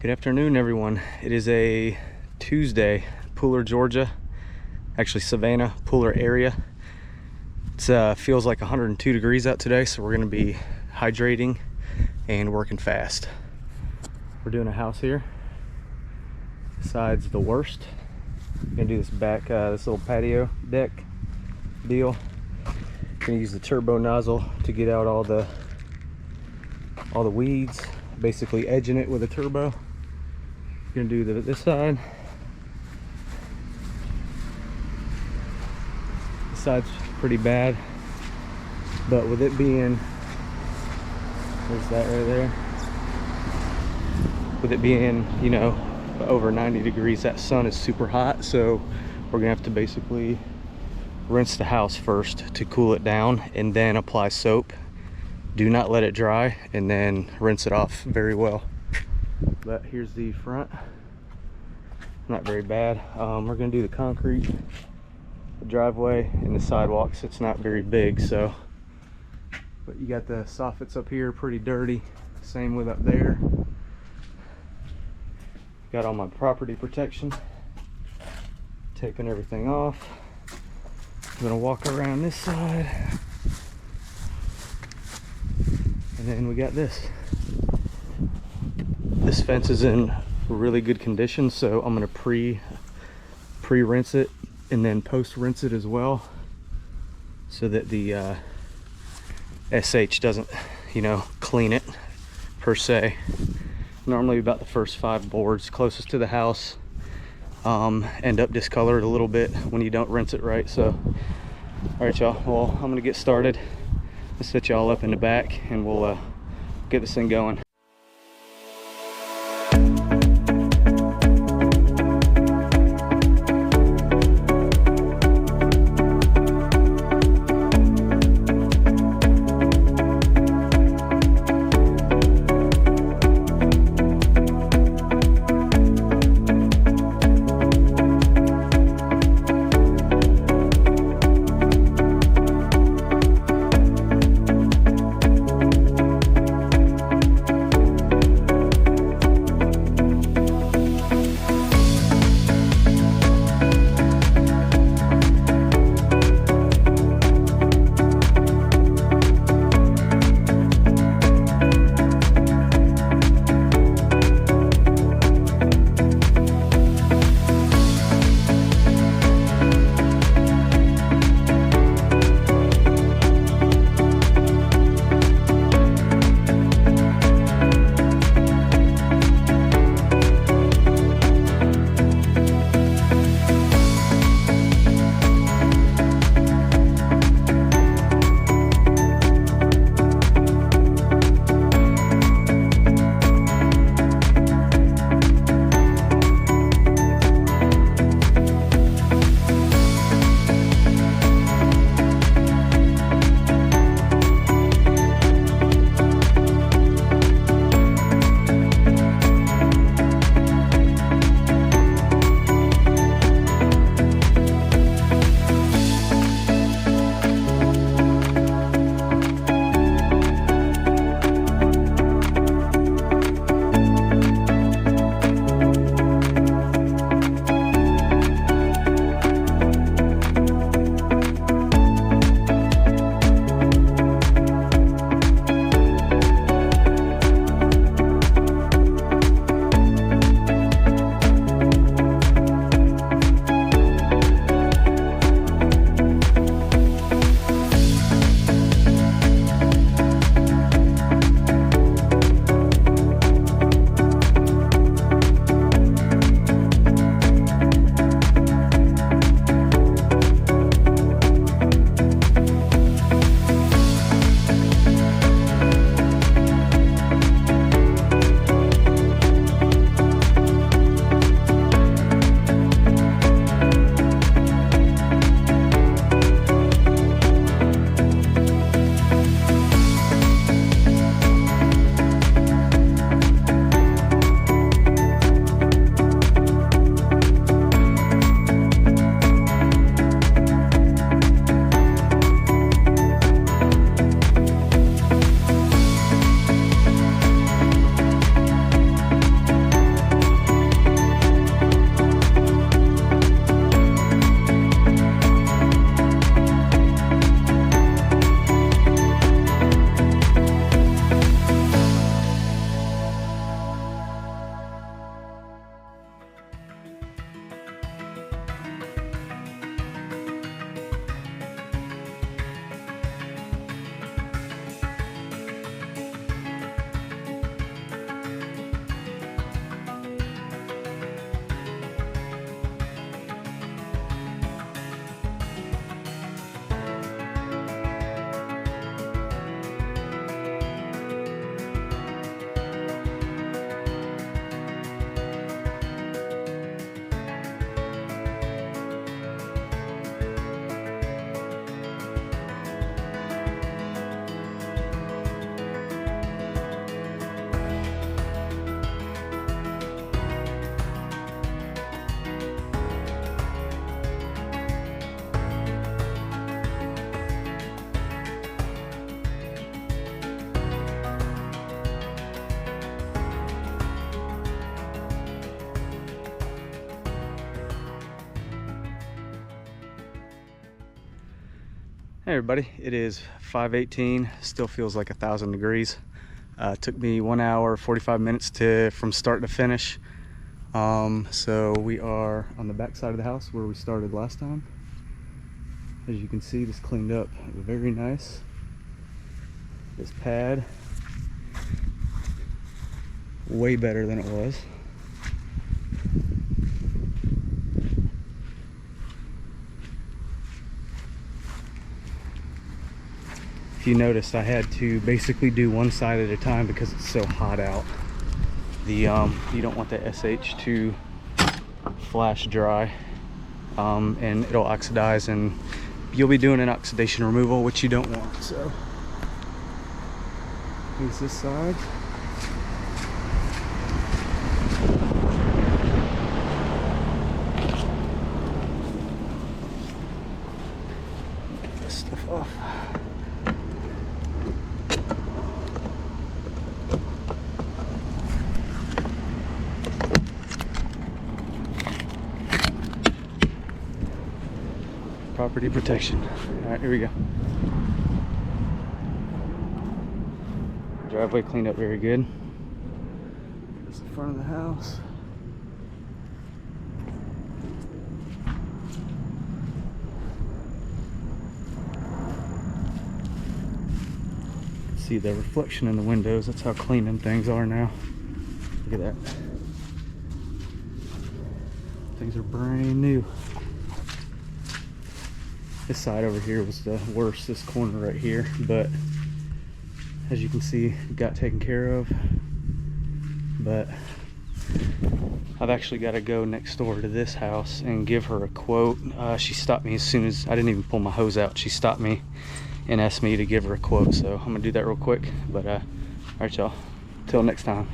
Good afternoon, everyone. It is a Tuesday, Pooler, Georgia. Actually, Savannah, Pooler area. It feels like 102 degrees out today, so we're going to be hydrating and working fast. We're doing a house here. Besides the worst, I'm going to do this back, this little patio deck deal. Going to use the turbo nozzle to get out all the weeds. Basically edging it with a turbo. Gonna do this side. This side's pretty bad, but with it being, there's that right there. With it being, you know, over 90 degrees, that sun is super hot, so we're gonna have to basically rinse the house first to cool it down and then apply soap. Do not let it dry, and then rinse it off very well. But here's the front. Not very bad. We're gonna do the concrete, the driveway, and the sidewalks. It's not very big, so. But you got the soffits up here, pretty dirty. Same with up there. Got all my property protection. Taping everything off. I'm gonna walk around this side. And then we got this. This fence is in really good condition, so I'm gonna pre-rinse it and then post-rinse it as well, so that the SH doesn't, you know, clean it per se. Normally about the first 5 boards closest to the house end up discolored a little bit when you don't rinse it right. So, all right, y'all. Well, I'm gonna get started. I'll set y'all up in the back and we'll get this thing going. Hey everybody, it is 5:18. Still feels like 1,000 degrees. Took me 1 hour 45 minutes from start to finish. So we are on the back side of the house where we started last time. As you can see, this cleaned up very nice. This pad, way better than it was. If you noticed, I had to basically do one side at a time because it's so hot out. You don't want the SH to flash dry, and it'll oxidize, and you'll be doing an oxidation removal, which you don't want. So here's this side. Get this stuff off. Property protection. All right, here we go. Driveway cleaned up very good. Here's the front of the house. See the reflection in the windows. That's how clean them things are now. Look at that. Things are brand new. This side over here was the worst, this corner right here, but as you can see, it got taken care of. But I've actually got to go next door to this house and give her a quote. She stopped me as soon as I didn't even pull my hose out. She stopped me and asked me to give her a quote, so I'm gonna do that real quick. But all right, y'all, till next time.